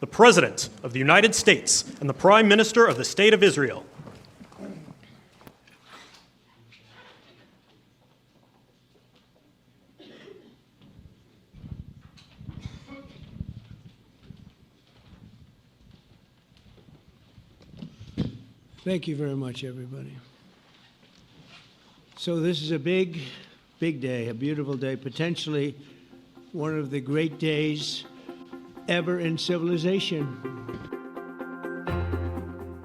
the President of the United States and the Prime Minister of the State of Israel. Thank you very much, everybody. So this is a big, big day, a beautiful day, potentially one of the great days ever in civilization.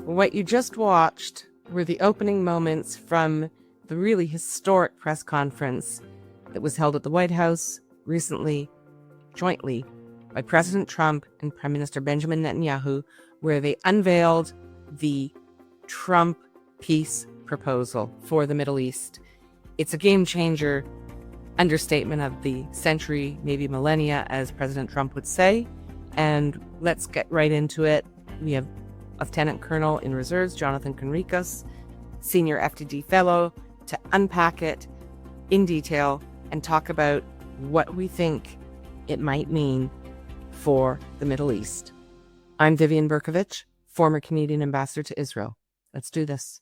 What you just watched were the opening moments from the really historic press conference that was held at the White House recently, jointly, by President Trump and Prime Minister Benjamin Netanyahu, where they unveiled the Trump peace proposal for the Middle East. It's a game changer, understatement of the century, maybe millennia, as President Trump would say. And let's get right into it. We have Lieutenant Colonel in Reserves, Jonathan Conricus, Senior FDD Fellow, to unpack it in detail and talk about what we think it might mean for the Middle East. I'm Vivian Berkovich, former Canadian ambassador to Israel. Let's do this.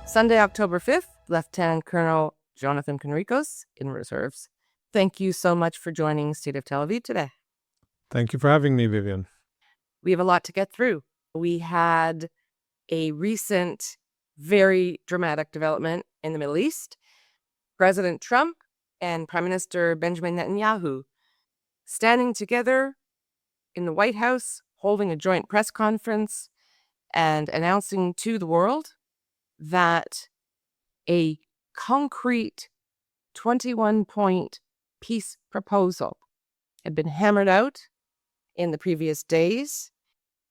Sunday, October 5th, Lieutenant Colonel Jonathan Conricus in Reserves. Thank you so much for joining State of Tel Aviv today. Thank you for having me, Vivian. We have a lot to get through. We had a recent, very dramatic development in the Middle East. President Trump and Prime Minister Benjamin Netanyahu standing together in the White House, holding a joint press conference and announcing to the world that a concrete 21-point peace proposal had been hammered out in the previous days.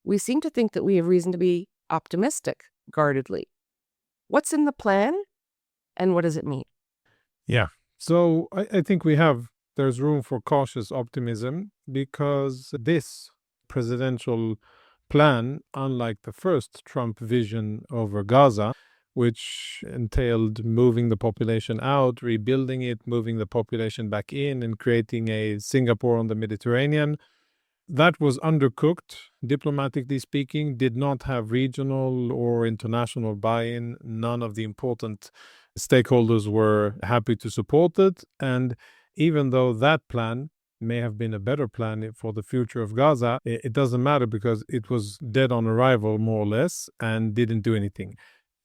We seem to think that we have reason to be optimistic, guardedly. What's in the plan, and what does it mean? Yeah, so I think there's room for cautious optimism, because this presidential plan, unlike the first Trump vision over Gaza, which entailed moving the population out, rebuilding it, moving the population back in, and creating a Singapore on the Mediterranean, that was undercooked, diplomatically speaking, did not have regional or international buy-in. None of the important stakeholders were happy to support it. And even though that plan may have been a better plan for the future of Gaza, it doesn't matter, because it was dead on arrival, more or less, and didn't do anything.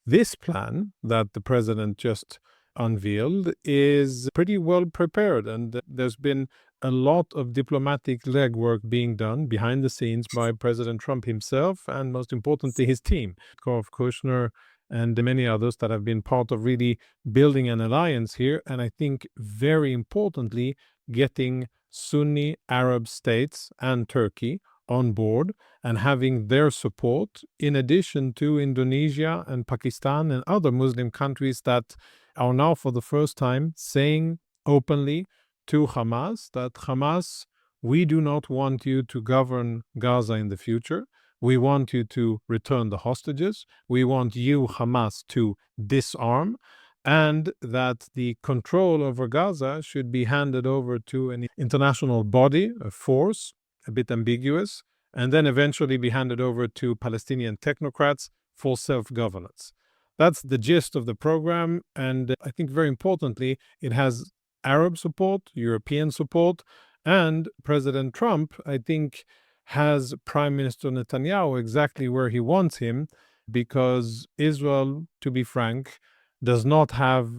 This plan that the president just unveiled is pretty well prepared, and there's been a lot of diplomatic legwork being done behind the scenes by President Trump himself, and most importantly, his team, Kushner and many others that have been part of really building an alliance here. And I think very importantly, getting Sunni Arab states and Turkey on board and having their support, in addition to Indonesia and Pakistan and other Muslim countries that are now for the first time saying openly to Hamas that Hamas, we do not want you to govern Gaza in the future. We want you to return the hostages. We want you, Hamas, to disarm, and that the control over Gaza should be handed over to an international body, a force, a bit ambiguous, and then eventually be handed over to Palestinian technocrats for self-governance. That's the gist of the program, and I think very importantly, it has Arab support, European support, and President Trump, I think, has Prime Minister Netanyahu exactly where he wants him, because Israel, to be frank, does not have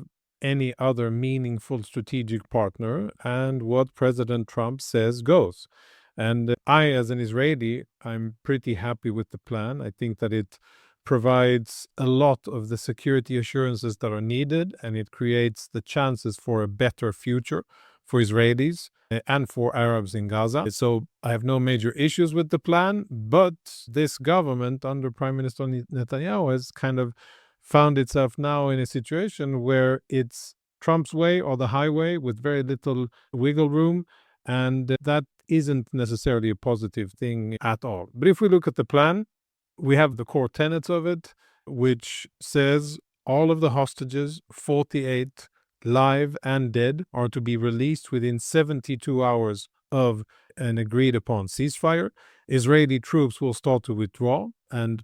any other meaningful strategic partner, and what President Trump says goes. And I, as an Israeli, I'm pretty happy with the plan. I think that it provides a lot of the security assurances that are needed, and it creates the chances for a better future for Israelis and for Arabs in Gaza. So I have no major issues with the plan, but this government under Prime Minister Netanyahu has kind of found itself now in a situation where it's Trump's way or the highway with very little wiggle room, and that isn't necessarily a positive thing at all. But if we look at the plan, we have the core tenets of it, which says all of the hostages, 48 live and dead, are to be released within 72 hours of an agreed upon ceasefire. Israeli troops will start to withdraw, and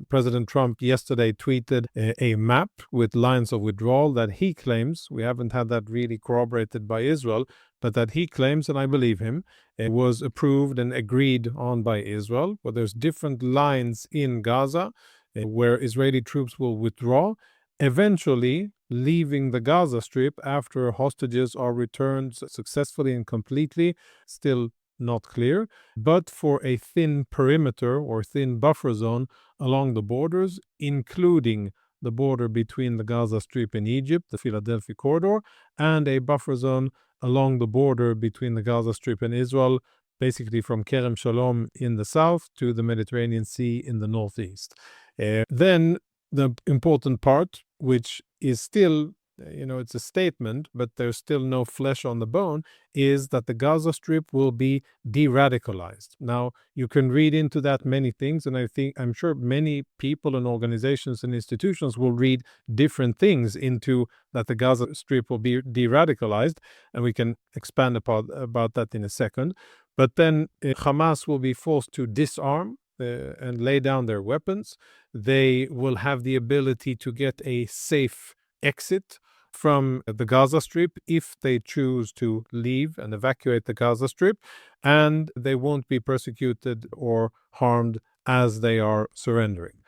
President Trump yesterday tweeted a map with lines of withdrawal that he claims, we haven't had that really corroborated by Israel, but that he claims, and I believe him, it was approved and agreed on by Israel, where there's different lines in Gaza where Israeli troops will withdraw, eventually leaving the Gaza Strip after hostages are returned successfully and completely, still not clear, but for a thin perimeter or thin buffer zone along the borders, including the border between the Gaza Strip and Egypt, the Philadelphia corridor, and a buffer zone along the border between the Gaza Strip and Israel, basically from Kerem Shalom in the south to the Mediterranean Sea in the northeast. Then the important part, which is still, it's a statement, but there's still no flesh on the bone, is that the Gaza Strip will be de-radicalized. Now, you can read into that many things, and I'm sure many people and organizations and institutions will read different things into that the Gaza Strip will be de-radicalized, and we can expand about that in a second. But then Hamas will be forced to disarm and lay down their weapons. They will have the ability to get a safe exit from the Gaza Strip if they choose to leave and evacuate the Gaza Strip, and they won't be persecuted or harmed as they are surrendering.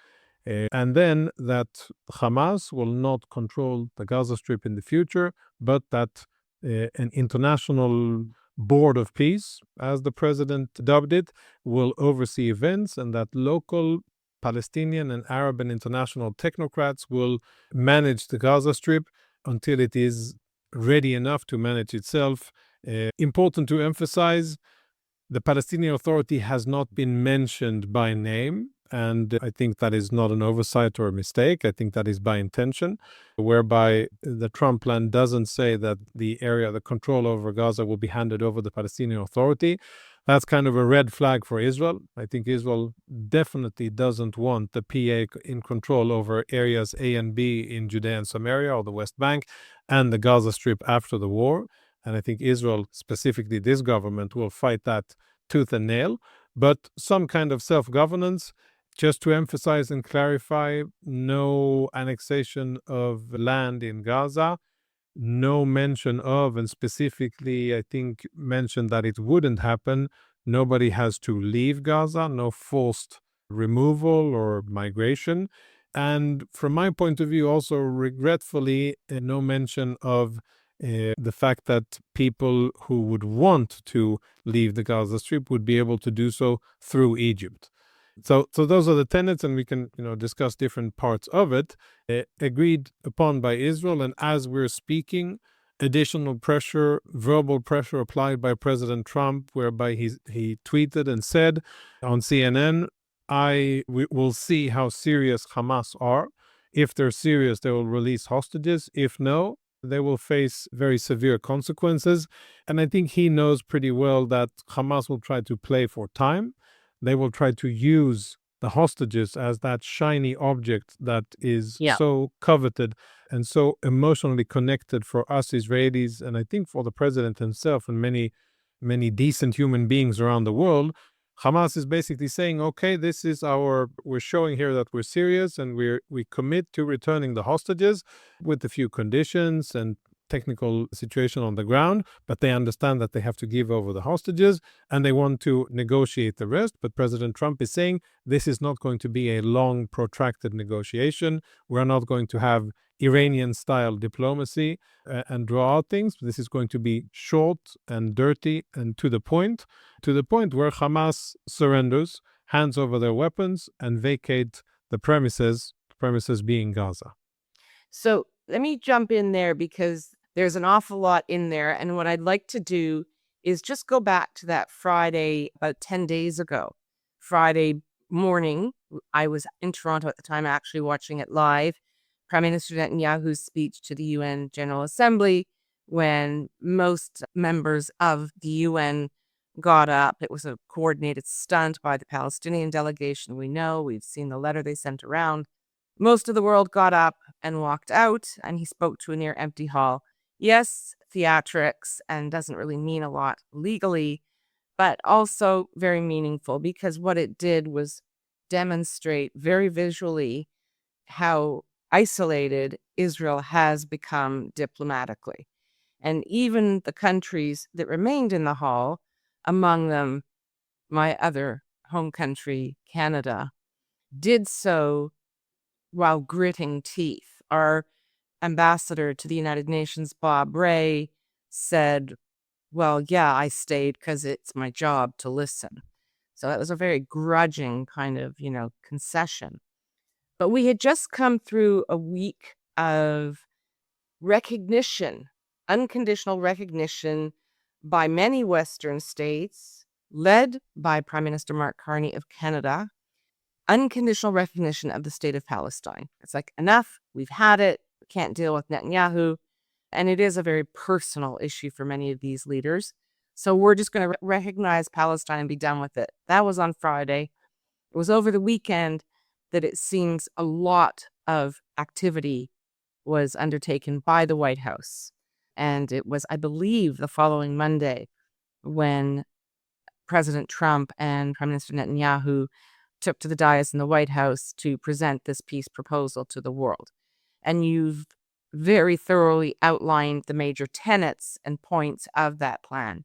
And then that Hamas will not control the Gaza Strip in the future, but that an international board of peace, as the president dubbed it, will oversee events, and that local Palestinian and Arab and international technocrats will manage the Gaza Strip until it is ready enough to manage itself. Important to emphasize, the Palestinian Authority has not been mentioned by name, and I think that is not an oversight or a mistake. I think that is by intention, whereby the Trump plan doesn't say that the control over Gaza will be handed over to the Palestinian Authority. That's kind of a red flag for Israel. I think Israel definitely doesn't want the PA in control over areas A and B in Judea and Samaria or the West Bank and the Gaza Strip after the war. And I think Israel, specifically this government, will fight that tooth and nail. But some kind of self-governance, just to emphasize and clarify, no annexation of land in Gaza, no mention of, and specifically, I think, mentioned that it wouldn't happen. Nobody has to leave Gaza, no forced removal or migration. And from my point of view, also regretfully, no mention of the fact that people who would want to leave the Gaza Strip would be able to do so through Egypt. So those are the tenets, and we can discuss different parts of it, agreed upon by Israel. And as we're speaking, additional pressure, verbal pressure applied by President Trump, whereby he tweeted and said on CNN, we will see how serious Hamas are. If they're serious, they will release hostages. If no, they will face very severe consequences. And I think he knows pretty well that Hamas will try to play for time. They will try to use the hostages as that shiny object that is so coveted and so emotionally connected for us Israelis, and I think for the president himself and many, many decent human beings around the world. Hamas is basically saying, okay, we're showing here that we're serious, and we commit to returning the hostages with a few conditions and technical situation on the ground, but they understand that they have to give over the hostages and they want to negotiate the rest. But President Trump is saying this is not going to be a long, protracted negotiation. We're not going to have Iranian-style diplomacy and draw out things. This is going to be short and dirty and to the point where Hamas surrenders, hands over their weapons, and vacate the premises being Gaza. So let me jump in there because there's an awful lot in there. And what I'd like to do is just go back to that Friday, about 10 days ago. Friday morning, I was in Toronto at the time, actually watching it live. Prime Minister Netanyahu's speech to the UN General Assembly, when most members of the UN got up. It was a coordinated stunt by the Palestinian delegation. We've seen the letter they sent around. Most of the world got up and walked out, and he spoke to a near empty hall. Yes, theatrics, and doesn't really mean a lot legally, but also very meaningful because what it did was demonstrate very visually how isolated Israel has become diplomatically. And even the countries that remained in the hall, among them my other home country, Canada, did so while gritting teeth. Our ambassador to the United Nations, Bob Ray, said, well, yeah, I stayed because it's my job to listen. So that was a very grudging kind of, concession. But we had just come through a week of recognition, unconditional recognition by many Western states, led by Prime Minister Mark Carney of Canada, unconditional recognition of the state of Palestine. It's like, enough, we've had it, we can't deal with Netanyahu. And it is a very personal issue for many of these leaders. So we're just going to recognize Palestine and be done with it. That was on Friday. It was over the weekend that it seems a lot of activity was undertaken by the White House. And it was, I believe, the following Monday when President Trump and Prime Minister Netanyahu took to the dais in the White House to present this peace proposal to the world. And you've very thoroughly outlined the major tenets and points of that plan.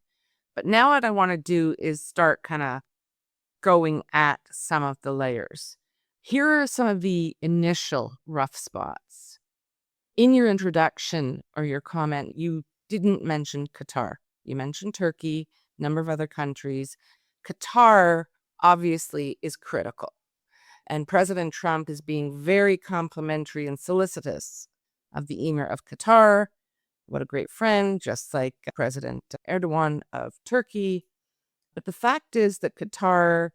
But now what I want to do is start kind of going at some of the layers. Here are some of the initial rough spots. In your introduction or your comment, you didn't mention Qatar. You mentioned Turkey, a number of other countries. Qatar obviously is critical. And President Trump is being very complimentary and solicitous of the Emir of Qatar. What a great friend, just like President Erdogan of Turkey. But the fact is that Qatar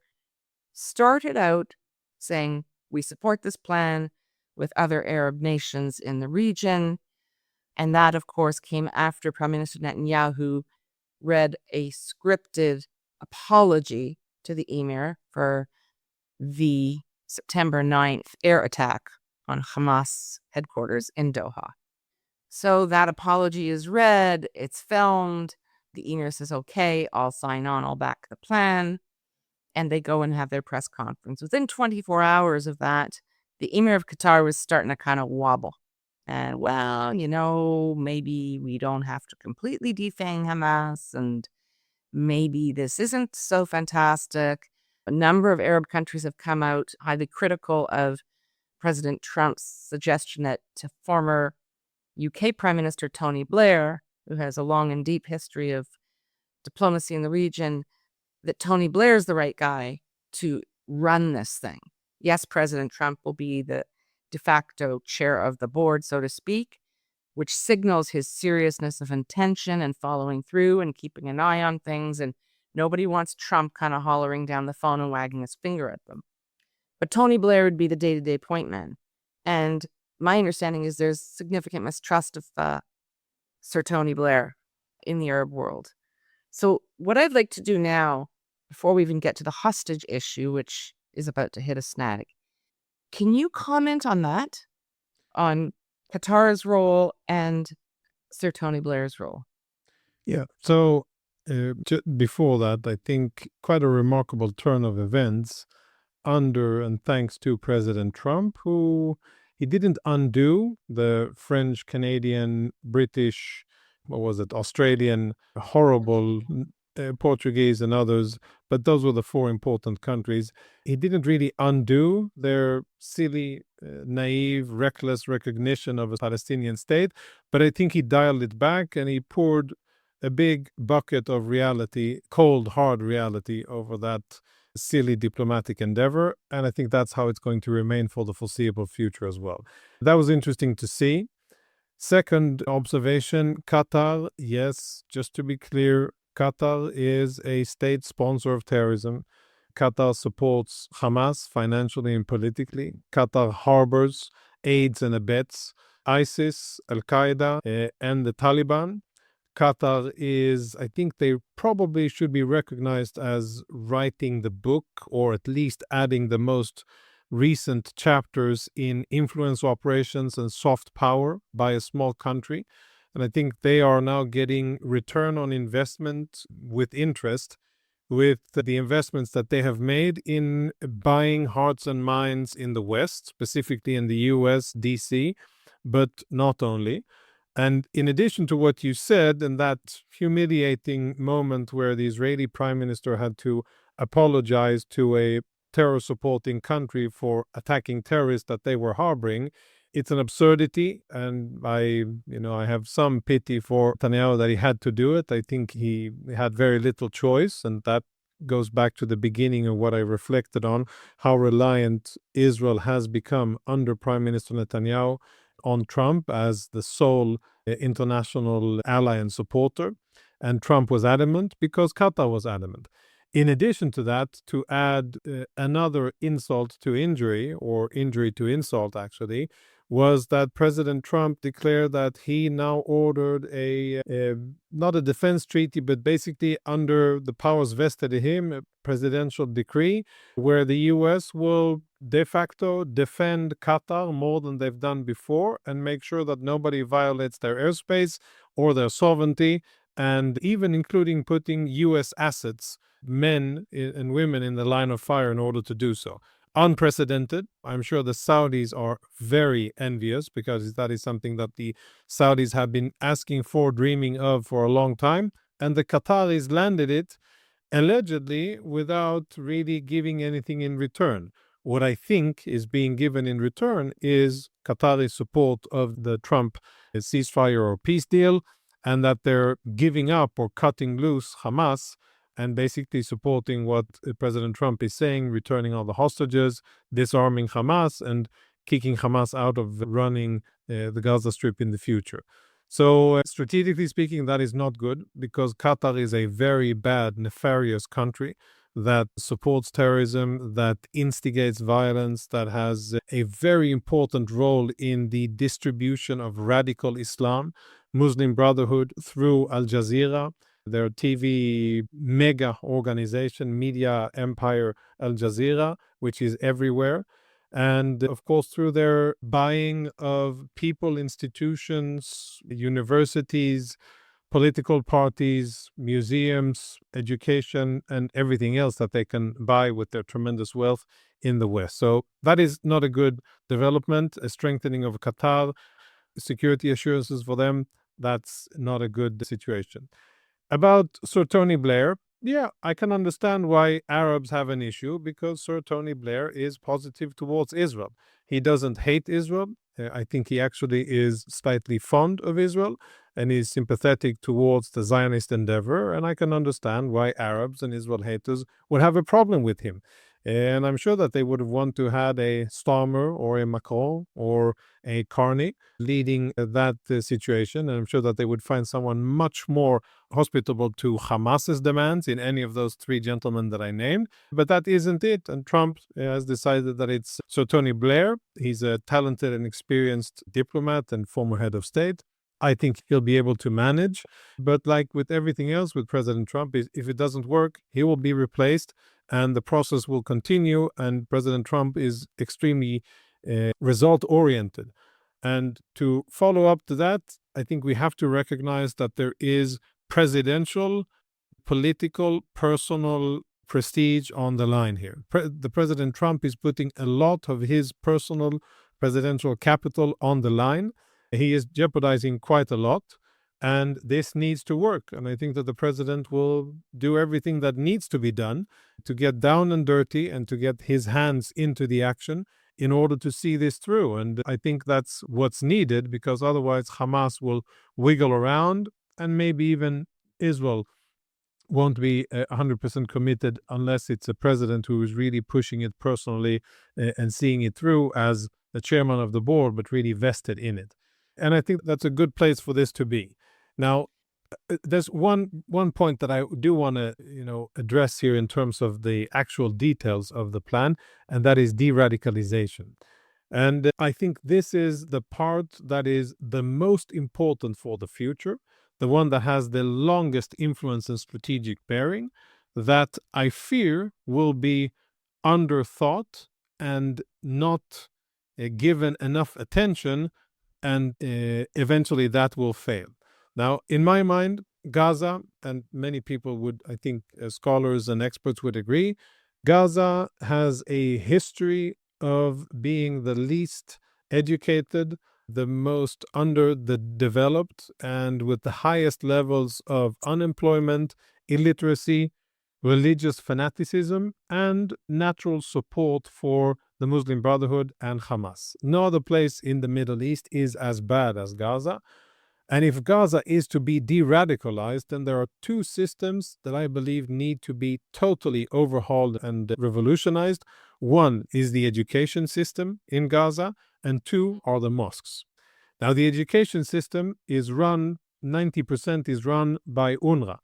started out saying, we support this plan with other Arab nations in the region. And that, of course, came after Prime Minister Netanyahu read a scripted apology to the Emir for the September 9th air attack on Hamas headquarters in Doha. So that apology is read, it's filmed, the Emir says, okay, I'll sign on, I'll back the plan, and they go and have their press conference. Within 24 hours of that, the Emir of Qatar was starting to kind of wobble. And, well, maybe we don't have to completely defang Hamas, and maybe this isn't so fantastic. A number of Arab countries have come out highly critical of President Trump's suggestion that to former UK Prime Minister Tony Blair, who has a long and deep history of diplomacy in the region, that Tony Blair is the right guy to run this thing. Yes, President Trump will be the de facto chair of the board, so to speak, which signals his seriousness of intention and following through and keeping an eye on things. And nobody wants Trump kind of hollering down the phone and wagging his finger at them. But Tony Blair would be the day-to-day point man. And my understanding is there's significant mistrust of Sir Tony Blair in the Arab world. So what I'd like to do now, before we even get to the hostage issue, which is about to hit a snag, can you comment on that? On Qatar's role and Sir Tony Blair's role? Yeah. So before that, I think quite a remarkable turn of events under and thanks to President Trump, who he didn't undo the French, Canadian, British, Australian, horrible Portuguese and others, but those were the four important countries. He didn't really undo their silly, naive, reckless recognition of a Palestinian state, but I think he dialed it back and he poured a big bucket of reality, cold, hard reality over that silly diplomatic endeavor. And I think that's how it's going to remain for the foreseeable future as well. That was interesting to see. Second observation, Qatar, yes, just to be clear, Qatar is a state sponsor of terrorism. Qatar supports Hamas financially and politically. Qatar harbors, aids and abets ISIS, Al-Qaeda, and the Taliban. Qatar is, I think they probably should be recognized as writing the book, or at least adding the most recent chapters in influence operations and soft power by a small country. And I think they are now getting return on investment with interest with the investments that they have made in buying hearts and minds in the West, specifically in the US, DC, but not only. And in addition to what you said, and that humiliating moment where the Israeli prime minister had to apologize to a terror-supporting country for attacking terrorists that they were harboring, it's an absurdity, and I have some pity for Netanyahu that he had to do it. I think he had very little choice, and that goes back to the beginning of what I reflected on, how reliant Israel has become under Prime Minister Netanyahu on Trump as the sole international ally and supporter. And Trump was adamant because Qatar was adamant. In addition to that, to add another insult to injury, or injury to insult actually, was that President Trump declared that he now ordered not a defense treaty, but basically under the powers vested in him, a presidential decree where the U.S. will de facto defend Qatar more than they've done before and make sure that nobody violates their airspace or their sovereignty, and even including putting U.S. assets, men and women, in the line of fire in order to do so. Unprecedented. I'm sure the Saudis are very envious because that is something that the Saudis have been asking for, dreaming of for a long time. And the Qataris landed it allegedly without really giving anything in return. What I think is being given in return is Qatari support of the Trump ceasefire or peace deal, and that they're giving up or cutting loose Hamas and basically supporting what President Trump is saying, returning all the hostages, disarming Hamas, and kicking Hamas out of running the Gaza Strip in the future. So strategically speaking, that is not good because Qatar is a very bad, nefarious country that supports terrorism, that instigates violence, that has a very important role in the distribution of radical Islam, Muslim Brotherhood through Al Jazeera, their TV mega organization, media empire Al Jazeera, which is everywhere. And of course, through their buying of people, institutions, universities, political parties, museums, education, and everything else that they can buy with their tremendous wealth in the West. So that is not a good development. A strengthening of Qatar, security assurances for them, that's not a good situation. About Sir Tony Blair, yeah, I can understand why Arabs have an issue because Sir Tony Blair is positive towards Israel. He doesn't hate Israel. I think he actually is slightly fond of Israel and is sympathetic towards the Zionist endeavor. And I can understand why Arabs and Israel haters would have a problem with him. And I'm sure that they would have wanted to have a Starmer or a Macron or a Carney leading that situation. And I'm sure that they would find someone much more hospitable to Hamas's demands in any of those three gentlemen that I named. But that isn't it. And Trump has decided that it's Sir Tony Blair. He's a talented and experienced diplomat and former head of state. I think he'll be able to manage. But like with everything else with President Trump, if it doesn't work, he will be replaced and the process will continue. And President Trump is extremely result-oriented. And to follow up to that, I think we have to recognize that there is presidential, political, personal prestige on the line here. The President Trump is putting a lot of his personal presidential capital on the line. He is jeopardizing quite a lot, and this needs to work. And I think that the president will do everything that needs to be done to get down and dirty and to get his hands into the action in order to see this through. And I think that's what's needed because otherwise Hamas will wiggle around and maybe even Israel won't be 100% committed unless it's a president who is really pushing it personally and seeing it through as the chairman of the board, but really vested in it. And I think that's a good place for this to be. Now, there's one point that I do want to address here in terms of the actual details of the plan, and that is de-radicalization. And I think this is the part that is the most important for the future, the one that has the longest influence and strategic bearing, that I fear will be underthought and not given enough attention, and eventually that will fail. Now, in my mind, Gaza, and many people would, I think, scholars and experts would agree, Gaza has a history of being the least educated, the most underdeveloped, and with the highest levels of unemployment, illiteracy, religious fanaticism, and natural support for the Muslim Brotherhood and Hamas. No other place in the Middle East is as bad as Gaza. And if Gaza is to be de-radicalized, then there are two systems that I believe need to be totally overhauled and revolutionized. One is the education system in Gaza, and two are the mosques. Now, the education system is run, 90% is run by UNRWA.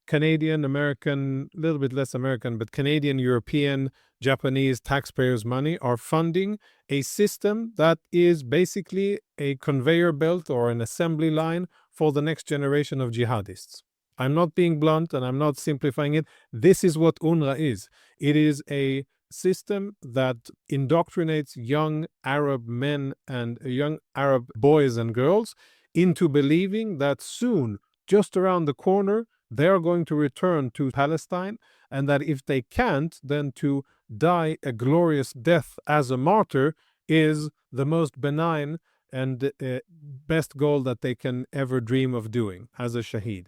Canadian, American, a little bit less American, but Canadian, European, Japanese taxpayers' money are funding a system that is basically a conveyor belt or an assembly line for the next generation of jihadists. I'm not being blunt and I'm not simplifying it. This is what UNRWA is. It is a system that indoctrinates young Arab men and young Arab boys and girls into believing that soon, just around the corner, they are going to return to Palestine, and that if they can't, then to die a glorious death as a martyr is the most benign and best goal that they can ever dream of doing as a shaheed.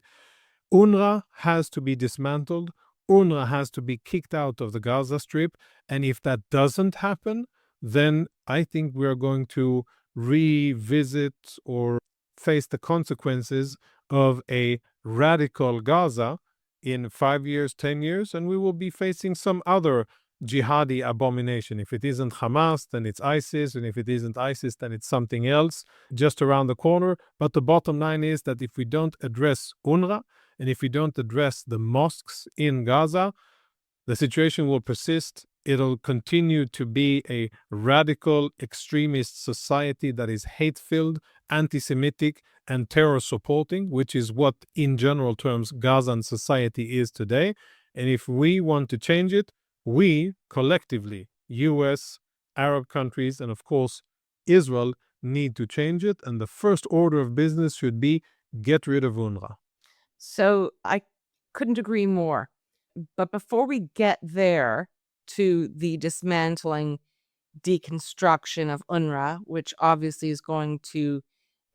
UNRWA has to be dismantled. UNRWA has to be kicked out of the Gaza Strip. And if that doesn't happen, then I think we're going to revisit or face the consequences of a radical Gaza in 5 years, 10 years, and we will be facing some other jihadi abomination. If it isn't Hamas, then it's ISIS, and if it isn't ISIS, then it's something else just around the corner. But the bottom line is that if we don't address UNRWA, and if we don't address the mosques in Gaza, the situation will persist. It'll continue to be a radical extremist society that is hate-filled, anti-Semitic, and terror-supporting, which is what, in general terms, Gazan society is today. And if we want to change it, we, collectively, US, Arab countries, and of course, Israel, need to change it. And the first order of business should be get rid of UNRWA. So I couldn't agree more. But before we get there to the dismantling, deconstruction of UNRWA, which obviously is going to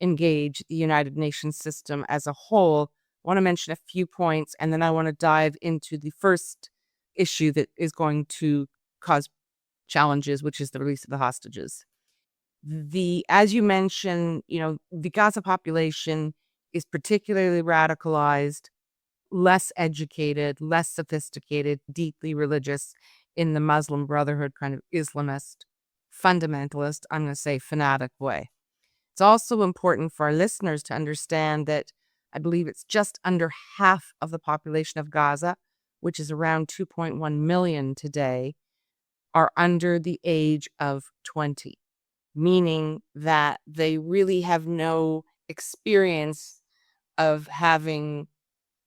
engage the United Nations system as a whole, I want to mention a few points, and then I want to dive into the first issue that is going to cause challenges, which is the release of the hostages. As you mentioned, the Gaza population is particularly radicalized, less educated, less sophisticated, deeply religious in the Muslim Brotherhood kind of Islamist, fundamentalist, I'm going to say fanatic way. It's also important for our listeners to understand that I believe it's just under half of the population of Gaza, which is around 2.1 million today, are under the age of 20, meaning that they really have no experience of having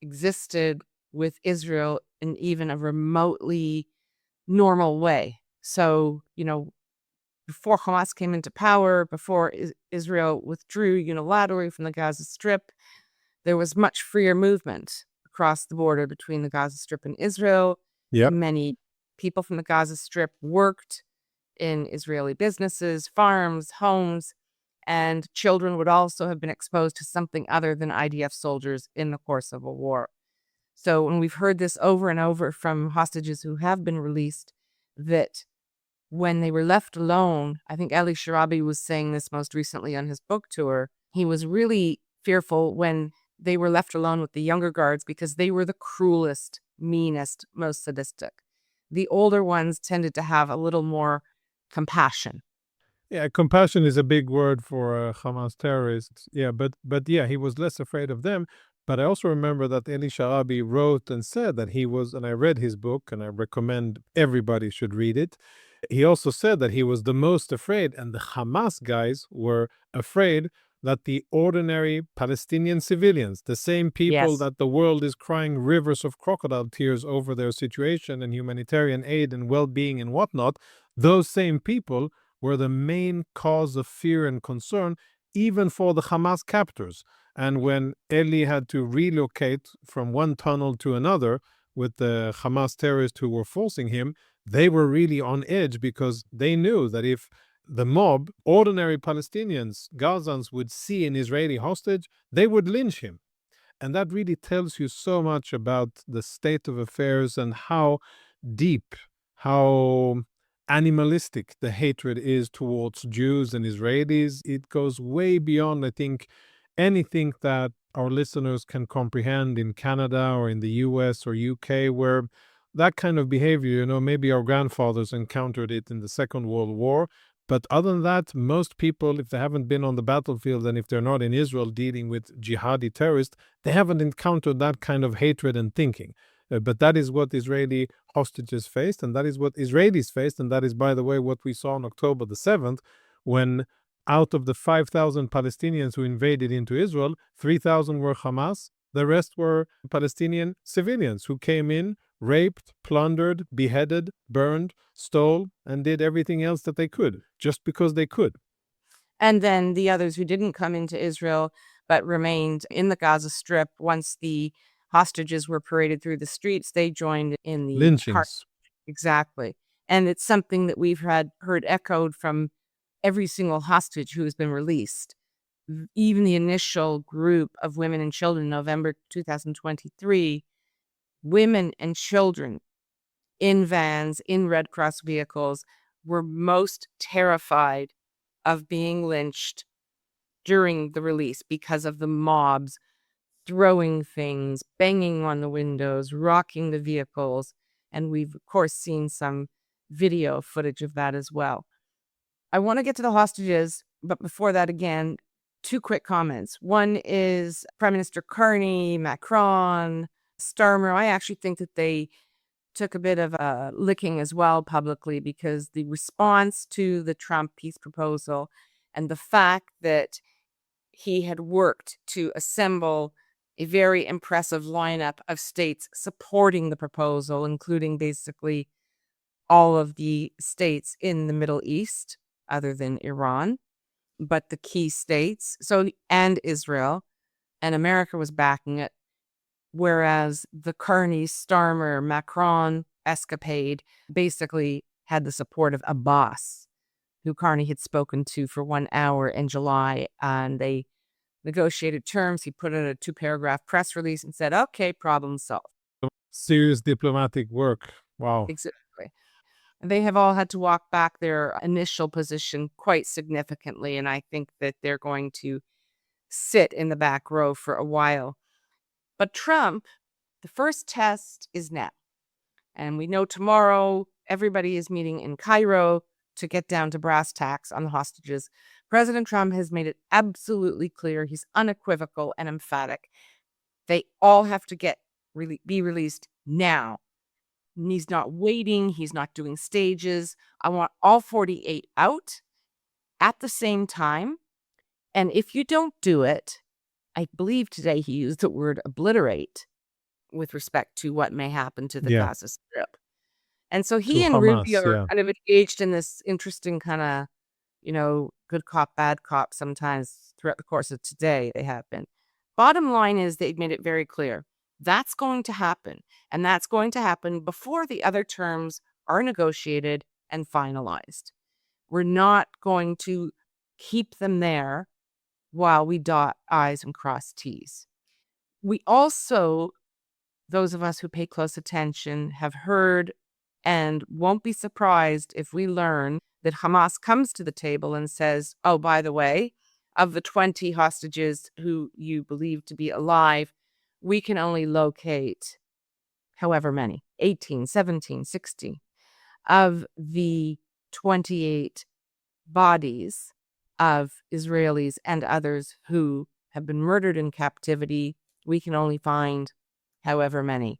existed with Israel in even a remotely normal way. So, before Hamas came into power, before Israel withdrew unilaterally from the Gaza Strip, there was much freer movement across the border between the Gaza Strip and Israel. Yep. Many people from the Gaza Strip worked in Israeli businesses, farms, homes, and children would also have been exposed to something other than IDF soldiers in the course of a war. So when we've heard this over and over from hostages who have been released, that when they were left alone, I think Ali Sharabi was saying this most recently on his book tour, he was really fearful when they were left alone with the younger guards because they were the cruelest, meanest, most sadistic. The older ones tended to have a little more compassion. Yeah, compassion is a big word for Hamas terrorists. Yeah, but yeah, he was less afraid of them. But I also remember that Eli Sharabi wrote and said that he was, and I read his book, and I recommend everybody should read it. He also said that he was the most afraid, and the Hamas guys were afraid that the ordinary Palestinian civilians, the same people Yes. that the world is crying rivers of crocodile tears over their situation and humanitarian aid and well-being and whatnot, those same people were the main cause of fear and concern, even for the Hamas captors. And when Eli had to relocate from one tunnel to another with the Hamas terrorists who were forcing him, they were really on edge because they knew that if the mob, ordinary Palestinians, Gazans, would see an Israeli hostage, they would lynch him. And that really tells you so much about the state of affairs and how deep, how animalistic the hatred is towards Jews and Israelis. It goes way beyond, I think, anything that our listeners can comprehend in Canada or in the US or UK, where that kind of behavior, maybe our grandfathers encountered it in the Second World War. But other than that, most people, if they haven't been on the battlefield and if they're not in Israel dealing with jihadi terrorists, they haven't encountered that kind of hatred and thinking. But that is what Israeli hostages faced, and that is what Israelis faced, and that is, by the way, what we saw on October the 7th, when out of the 5,000 Palestinians who invaded into Israel, 3,000 were Hamas, the rest were Palestinian civilians who came in, raped, plundered, beheaded, burned, stole, and did everything else that they could, just because they could. And then the others who didn't come into Israel but remained in the Gaza Strip once the hostages were paraded through the streets, they joined in the Lynchings. Exactly. And it's something that we've heard echoed from every single hostage who has been released. Even the initial group of women and children in November 2023, women and children in vans, in Red Cross vehicles, were most terrified of being lynched during the release because of the mobs throwing things, banging on the windows, rocking the vehicles. And we've, of course, seen some video footage of that as well. I want to get to the hostages, but before that, again, two quick comments. One is Prime Minister Carney, Macron, Starmer. I actually think that they took a bit of a licking as well publicly, because the response to the Trump peace proposal and the fact that he had worked to assemble a very impressive lineup of states supporting the proposal, including basically all of the states in the Middle East, other than Iran, but the key states, and Israel, and America was backing it. Whereas the Carney, Starmer, Macron escapade basically had the support of Abbas, who Carney had spoken to for 1 hour in July, and they negotiated terms. He put in a 2-paragraph press release and said, okay, problem solved. Serious diplomatic work. Wow. Exactly. They have all had to walk back their initial position quite significantly, and I think that they're going to sit in the back row for a while. But Trump, the first test is now. And we know tomorrow everybody is meeting in Cairo to get down to brass tacks on the hostages. President Trump has made it absolutely clear. He's unequivocal and emphatic. They all have to be released now. And he's not waiting. He's not doing stages. I want all 48 out at the same time. And if you don't do it, I believe today he used the word obliterate with respect to what may happen to the Gaza Strip. And so he and Hamas, Rubio are kind of engaged in this interesting kind of, good cop, bad cop sometimes throughout the course of today. They have been. Bottom line is they've made it very clear. That's going to happen. And that's going to happen before the other terms are negotiated and finalized. We're not going to keep them there while we dot I's and cross T's. We also, those of us who pay close attention, have heard and won't be surprised if we learn that Hamas comes to the table and says, oh, by the way, of the 20 hostages who you believe to be alive, we can only locate however many, 18, 17, 16. Of the 28 bodies of Israelis and others who have been murdered in captivity, we can only find however many.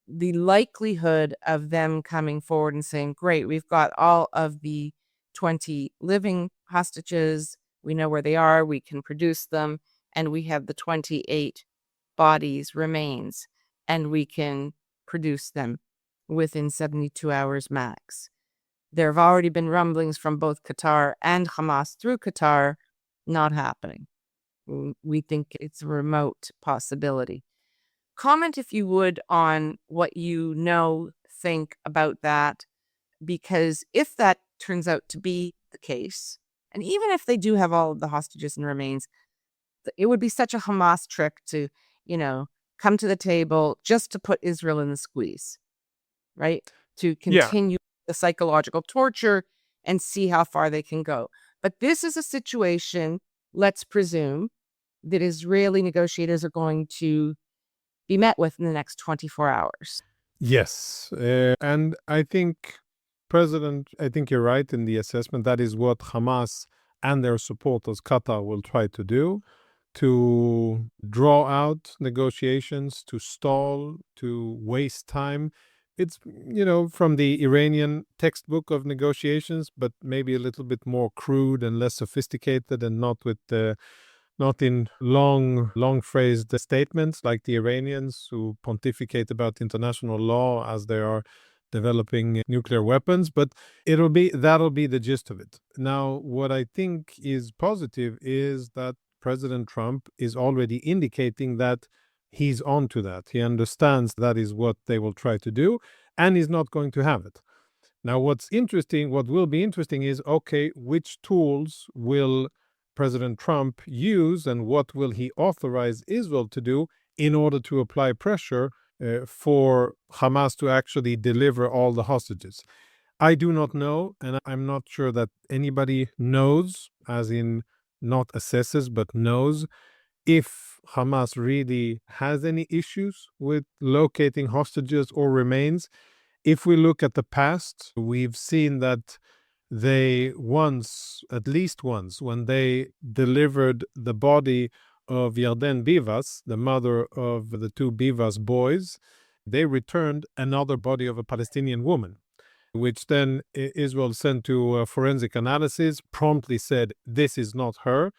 The likelihood of them coming forward and saying, great, we've got all of the 20 living hostages, we know where they are, we can produce them, and we have the 28 bodies, remains, and we can produce them within 72 hours max. There have already been rumblings from both Qatar and Hamas through Qatar, not happening. We think it's a remote possibility. Comment, if you would, on what you think about that, because if that turns out to be the case, and even if they do have all of the hostages and remains, it would be such a Hamas trick to, come to the table just to put Israel in the squeeze, right? To Yeah. continue the psychological torture and see how far they can go. But this is a situation, let's presume, that Israeli negotiators are going to be met with in the next 24 hours. Yes. And I think, I think you're right in the assessment. That is what Hamas and their supporters, Qatar, will try to do, to draw out negotiations, to stall, to waste time. It's, from the Iranian textbook of negotiations, but maybe a little bit more crude and less sophisticated, and not in long phrased statements like the Iranians, who pontificate about international law as they are developing nuclear weapons. But that'll be the gist of it. Now, what I think is positive is that President Trump is already indicating that he's on to that. He understands that is what they will try to do, and he's not going to have it. Now, what will be interesting is, okay, which tools will President Trump use, and what will he authorize Israel to do in order to apply pressure for Hamas to actually deliver all the hostages? I do not know, and I'm not sure that anybody knows, as in not assesses, but knows, if Hamas really has any issues with locating hostages or remains. If we look at the past, we've seen that they at least once, when they delivered the body of Yarden Bivas, the mother of the two Bivas boys, they returned another body of a Palestinian woman, which then Israel sent to forensic analysis, promptly said, this is not her,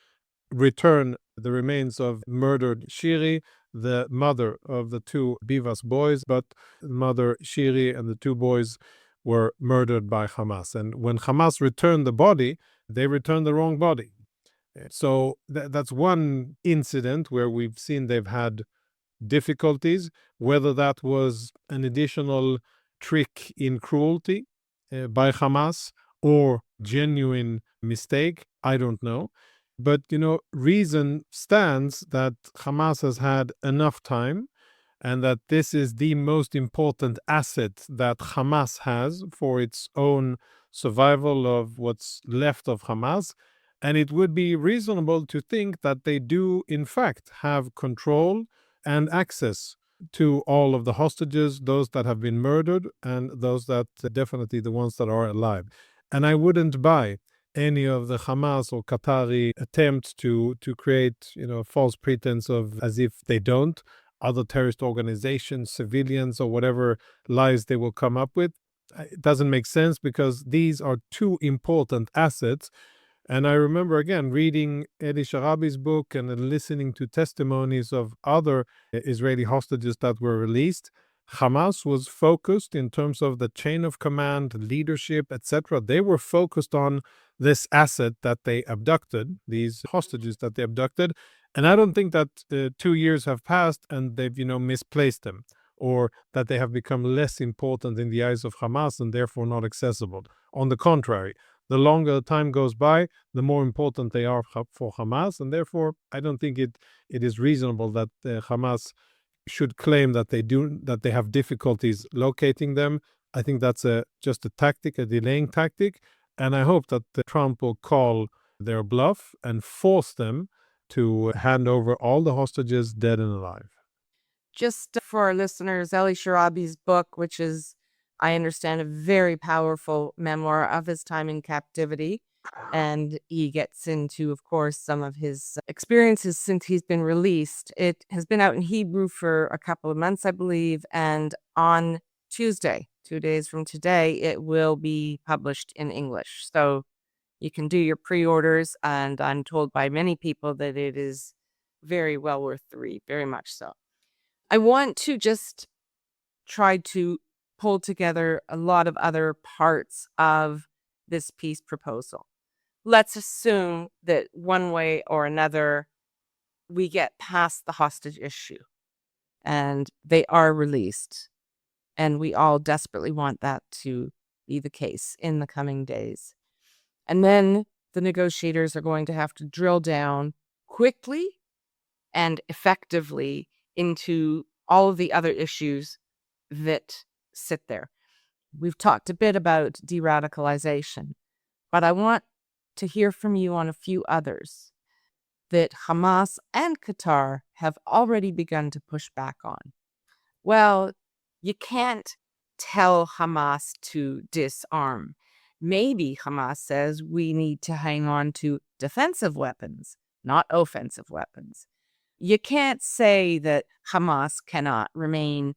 return the remains of murdered Shiri, the mother of the two Bivas boys, but mother Shiri and the two boys were murdered by Hamas. And when Hamas returned the body, they returned the wrong body. So that's one incident where we've seen they've had difficulties. Whether that was an additional trick in cruelty by Hamas or genuine mistake, I don't know. But, reason stands that Hamas has had enough time, and that this is the most important asset that Hamas has for its own survival of what's left of Hamas. And it would be reasonable to think that they do, in fact, have control and access to all of the hostages, those that have been murdered and those that definitely the ones that are alive. And I wouldn't buy any of the Hamas or Qatari attempts to create, false pretense of as if they don't. Other terrorist organizations, civilians, or whatever lies they will come up with. It doesn't make sense, because these are two important assets. And I remember, again, reading Eli Sharabi's book and then listening to testimonies of other Israeli hostages that were released. Hamas was focused in terms of the chain of command, leadership, etc. They were focused on this asset that they abducted, these hostages that they abducted. And I don't think that 2 years have passed and they've, misplaced them, or that they have become less important in the eyes of Hamas and therefore not accessible. On the contrary, the longer the time goes by, the more important they are for Hamas. And therefore, I don't think it is reasonable that Hamas should claim that they have difficulties locating them. I think that's just a tactic, a delaying tactic. And I hope that Trump will call their bluff and force them to hand over all the hostages, dead and alive. Just for our listeners, Eli Sharabi's book, which is, I understand, a very powerful memoir of his time in captivity. And he gets into, of course, some of his experiences since he's been released. It has been out in Hebrew for a couple of months, I believe. And on Tuesday, 2 days from today, it will be published in English. So you can do your pre-orders. And I'm told by many people that it is very well worth the read, very much so. I want to just try to pull together a lot of other parts of this peace proposal. Let's assume that one way or another, we get past the hostage issue and they are released. And we all desperately want that to be the case in the coming days. And then the negotiators are going to have to drill down quickly and effectively into all of the other issues that sit there. We've talked a bit about de-radicalization, but I want to hear from you on a few others that Hamas and Qatar have already begun to push back on. Well, you can't tell Hamas to disarm. Maybe Hamas says we need to hang on to defensive weapons, not offensive weapons. You can't say that Hamas cannot remain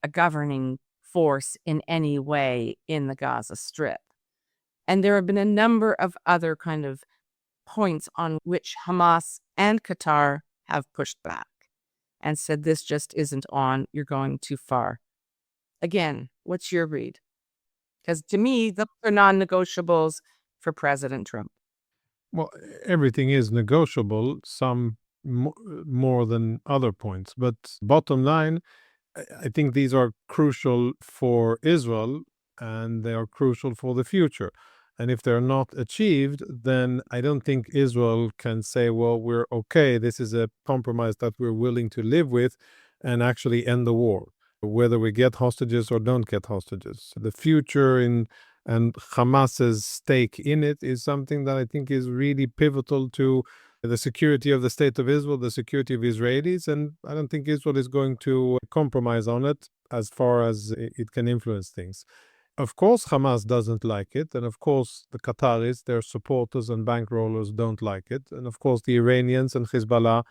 a governing force in any way in the Gaza Strip. And there have been a number of other kind of points on which Hamas and Qatar have pushed back and said this just isn't on, you're going too far. Again, what's your read? Because to me, those are non-negotiables for President Trump. Well, everything is negotiable, some more than other points. But bottom line, I think these are crucial for Israel and they are crucial for the future. And if they're not achieved, then I don't think Israel can say, well, we're okay. This is a compromise that we're willing to live with and actually end the war, whether we get hostages or don't get hostages. The future and Hamas's stake in it is something that I think is really pivotal to the security of the state of Israel, the security of Israelis, and I don't think Israel is going to compromise on it as far as it can influence things. Of course, Hamas doesn't like it, and of course, the Qataris, their supporters and bankrollers don't like it, and of course, the Iranians and Hezbollah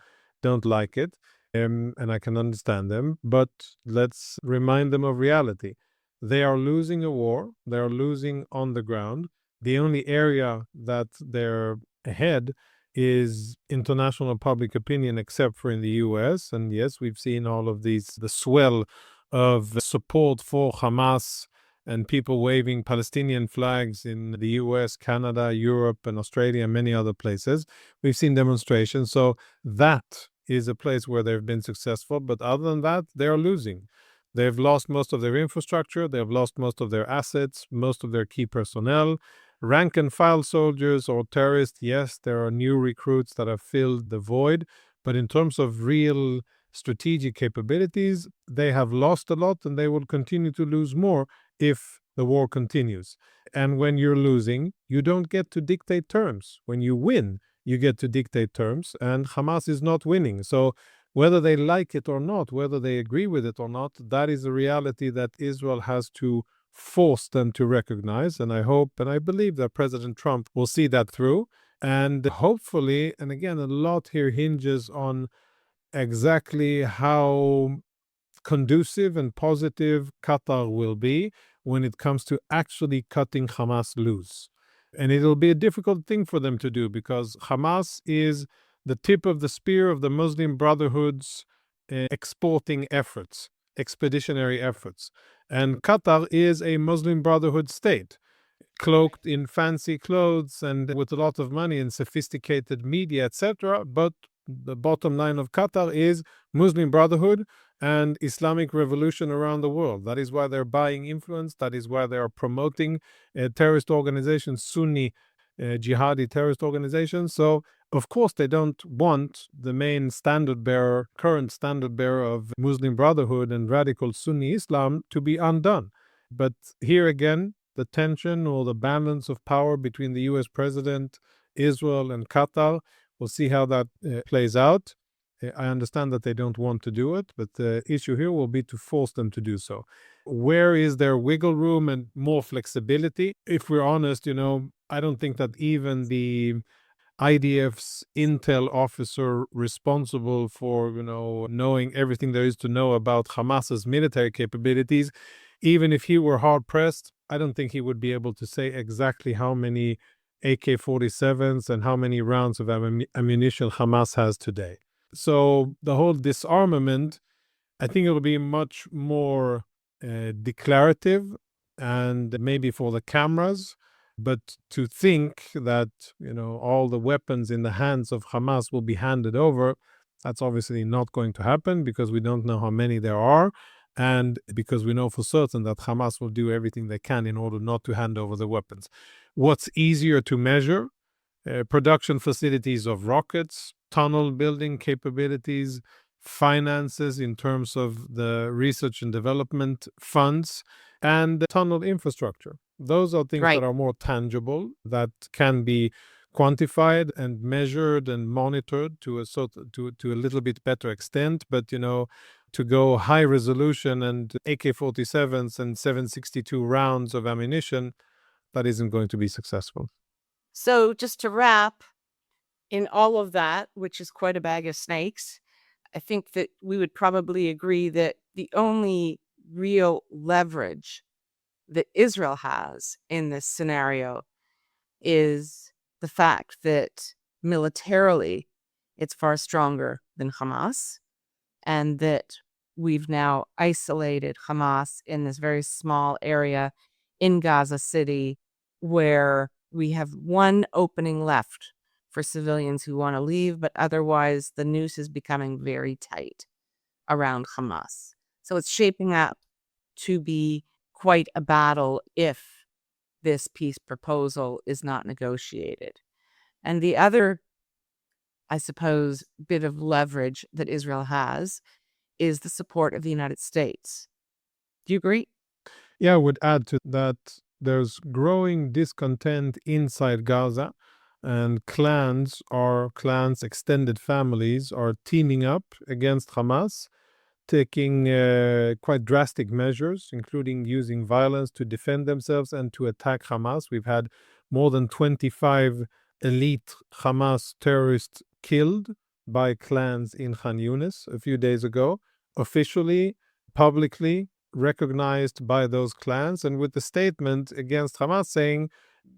don't like it, and I can understand them, but let's remind them of reality. They are losing a war, they are losing on the ground. The only area that they're ahead is international public opinion, except for in the US. And yes, we've seen all of these, the swell of support for Hamas and people waving Palestinian flags in the US, Canada, Europe, and Australia, and many other places. We've seen demonstrations. So that is a place where they've been successful. But other than that, they are losing. They've lost most of their infrastructure. They've lost most of their assets, most of their key personnel. Rank and file soldiers or terrorists, yes, there are new recruits that have filled the void. But in terms of real strategic capabilities, they have lost a lot and they will continue to lose more if the war continues. And when you're losing, you don't get to dictate terms. When you win, you get to dictate terms, and Hamas is not winning. So whether they like it or not, whether they agree with it or not, that is a reality that Israel has to force them to recognize. And I hope and I believe that President Trump will see that through. And hopefully, and again, a lot here hinges on exactly how conducive and positive Qatar will be when it comes to actually cutting Hamas loose. And it'll be a difficult thing for them to do because Hamas is the tip of the spear of the Muslim Brotherhood's exporting efforts, expeditionary efforts. And Qatar is a Muslim Brotherhood state, cloaked in fancy clothes and with a lot of money and sophisticated media, etc. But the bottom line of Qatar is Muslim Brotherhood and Islamic revolution around the world. That is why they're buying influence. That is why they are promoting terrorist organizations, Sunni jihadi terrorist organizations. So, of course, they don't want the main standard bearer, current standard bearer of Muslim Brotherhood and radical Sunni Islam to be undone. But here again, the tension or the balance of power between the US president, Israel, and Qatar, we'll see how that plays out. I understand that they don't want to do it, but the issue here will be to force them to do so. Where is there wiggle room and more flexibility? If we're honest, I don't think that even the IDF's intel officer responsible for, knowing everything there is to know about Hamas's military capabilities, even if he were hard-pressed, I don't think he would be able to say exactly how many AK-47s and how many rounds of ammunition Hamas has today. So the whole disarmament, I think it will be much more declarative and maybe for the cameras. But to think that, all the weapons in the hands of Hamas will be handed over, That's obviously not going to happen because we don't know how many there are, and because we know for certain that Hamas will do everything they can in order not to hand over the weapons. What's easier to measure? Production facilities of rockets, tunnel building capabilities, finances in terms of the research and development funds, and tunnel infrastructure. Those are things Right. that are more tangible, that can be quantified and measured and monitored to a little bit better extent. But to go high resolution and AK-47s and 7.62 rounds of ammunition, that isn't going to be successful. So just to wrap, in all of that, which is quite a bag of snakes, I think that we would probably agree that the only real leverage that Israel has in this scenario is the fact that militarily it's far stronger than Hamas, and that we've now isolated Hamas in this very small area in Gaza City where we have one opening left for civilians who want to leave, but otherwise the noose is becoming very tight around Hamas. So it's shaping up to be quite a battle if this peace proposal is not negotiated. And the other, I suppose, bit of leverage that Israel has is the support of the United States. Do you agree? Yeah, I would add to that there's growing discontent inside Gaza, and clans, extended families, are teaming up against Hamas, taking quite drastic measures, including using violence to defend themselves and to attack Hamas. We've had more than 25 elite Hamas terrorists killed by clans in Khan Yunis a few days ago, officially, publicly recognized by those clans, and with the statement against Hamas saying,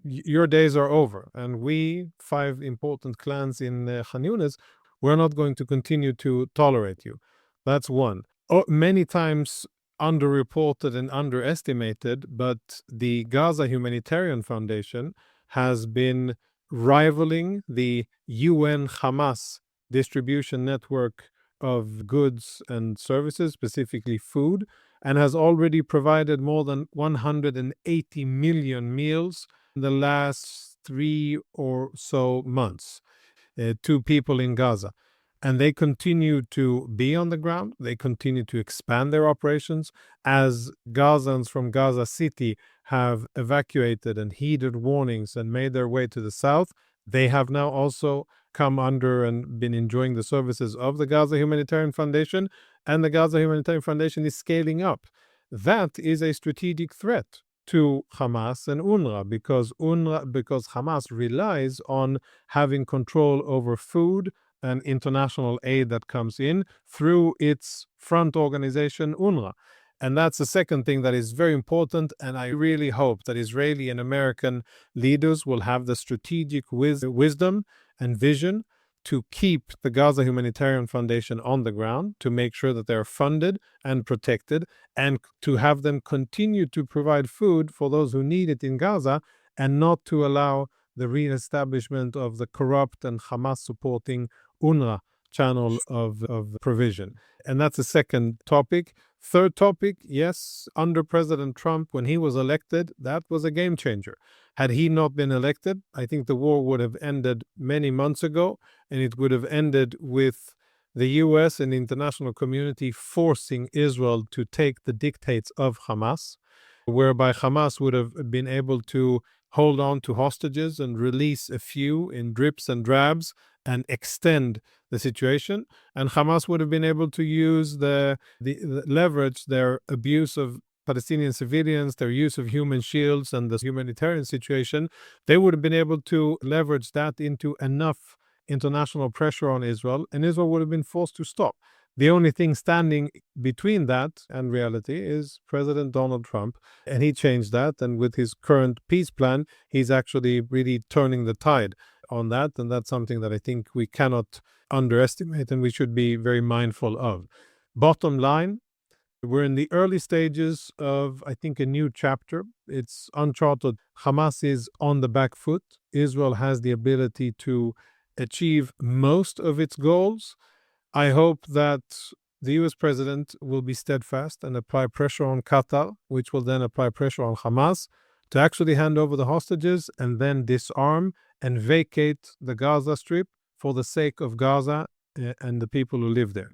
your days are over. And we, 5 important clans in Khan Yunis, we're not going to continue to tolerate you. That's one. Many times underreported and underestimated, but the Gaza Humanitarian Foundation has been rivaling the UN Hamas distribution network of goods and services, specifically food, and has already provided more than 180 million meals in the last 3 or so months to people in Gaza. And they continue to be on the ground. They continue to expand their operations as Gazans from Gaza City have evacuated and heeded warnings and made their way to the south. They have now also come under and been enjoying the services of the Gaza Humanitarian Foundation, and the Gaza Humanitarian Foundation is scaling up. That is a strategic threat to Hamas and UNRWA because Hamas relies on having control over food and international aid that comes in through its front organization, UNRWA. And that's the second thing that is very important, and I really hope that Israeli and American leaders will have the strategic wisdom and vision to keep the Gaza Humanitarian Foundation on the ground, to make sure that they're funded and protected, and to have them continue to provide food for those who need it in Gaza, and not to allow the reestablishment of the corrupt and Hamas-supporting UNRWA channel of provision. And that's the second topic. Third topic, yes, under President Trump, when he was elected, that was a game changer. Had he not been elected, I think the war would have ended many months ago, and it would have ended with the US and the international community forcing Israel to take the dictates of Hamas, whereby Hamas would have been able to hold on to hostages and release a few in drips and drabs and extend the situation. And Hamas would have been able to use the leverage their abuse of Palestinian civilians, their use of human shields, and the humanitarian situation. They would have been able to leverage that into enough international pressure on Israel, and Israel would have been forced to stop. The only thing standing between that and reality is President Donald Trump, and he changed that. And with his current peace plan, he's actually really turning the tide on that. And that's something that I think we cannot underestimate and we should be very mindful of. Bottom line, we're in the early stages of, I think, a new chapter. It's uncharted. Hamas is on the back foot. Israel has the ability to achieve most of its goals. I hope that the US president will be steadfast and apply pressure on Qatar, which will then apply pressure on Hamas to actually hand over the hostages and then disarm and vacate the Gaza Strip for the sake of Gaza and the people who live there.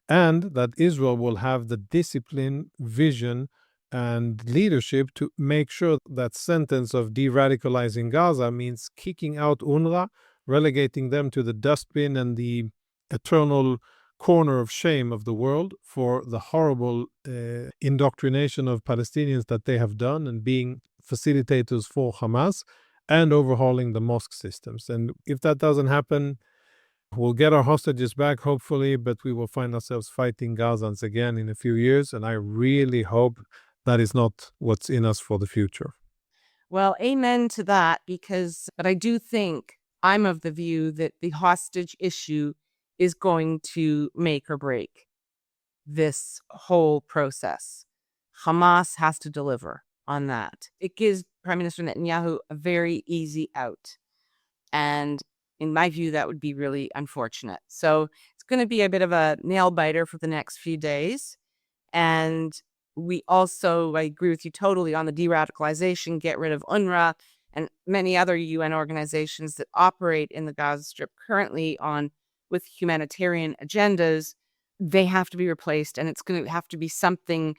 And that Israel will have the discipline, vision, and leadership to make sure that sentence of de-radicalizing Gaza means kicking out UNRWA, relegating them to the dustbin and the eternal corner of shame of the world for the horrible indoctrination of Palestinians that they have done and being facilitators for Hamas and overhauling the mosque systems. And if that doesn't happen, we'll get our hostages back, hopefully, but we will find ourselves fighting Gazans again in a few years. And I really hope that is not what's in us for the future. Well, amen to that, but I do think I'm of the view that the hostage issue is going to make or break this whole process. Hamas has to deliver on that. It gives Prime Minister Netanyahu a very easy out. And in my view, that would be really unfortunate. So it's going to be a bit of a nail biter for the next few days. And I agree with you totally on the de-radicalization, get rid of UNRWA and many other UN organizations that operate in the Gaza Strip currently with humanitarian agendas. They have to be replaced, and it's going to have to be something,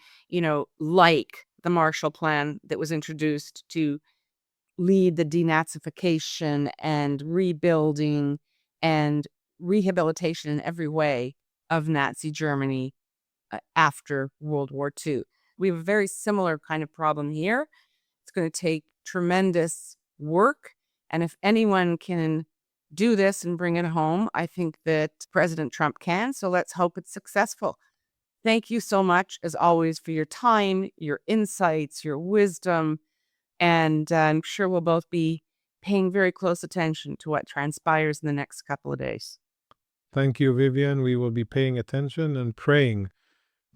like the Marshall Plan that was introduced to lead the denazification and rebuilding and rehabilitation in every way of Nazi Germany after World War II. We have a very similar kind of problem here. It's going to take tremendous work, and if anyone can do this and bring it home, I think that President Trump can, so let's hope it's successful. Thank you so much, as always, for your time, your insights, your wisdom, and I'm sure we'll both be paying very close attention to what transpires in the next couple of days. Thank you, Vivian. We will be paying attention and praying.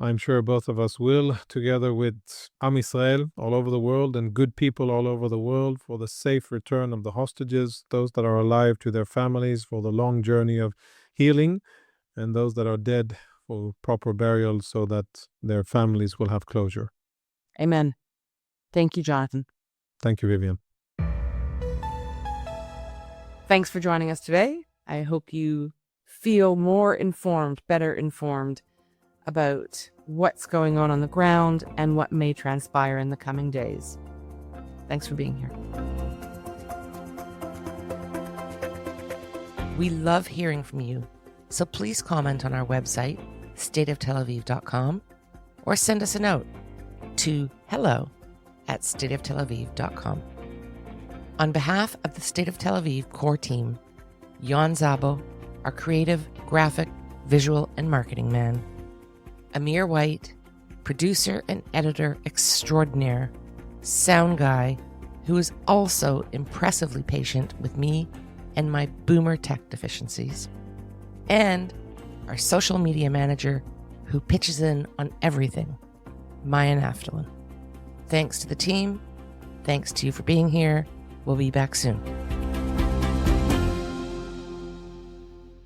I'm sure both of us will, together with Am Israel all over the world and good people all over the world, for the safe return of the hostages, those that are alive to their families, for the long journey of healing, and those that are dead for proper burial so that their families will have closure. Amen. Thank you, Jonathan. Thank you, Vivian. Thanks for joining us today. I hope you feel more informed, better informed about what's going on the ground and what may transpire in the coming days. Thanks for being here. We love hearing from you, so please comment on our website, stateoftelaviv.com, or send us a note to hello@stateoftelaviv.com. On behalf of the State of Tel Aviv core team, Jan Zabo, our creative, graphic, visual, and marketing man, Amir White, producer and editor extraordinaire, sound guy, who is also impressively patient with me and my boomer tech deficiencies, and our social media manager, who pitches in on everything, Maya Naftalin. Thanks to the team. Thanks to you for being here. We'll be back soon.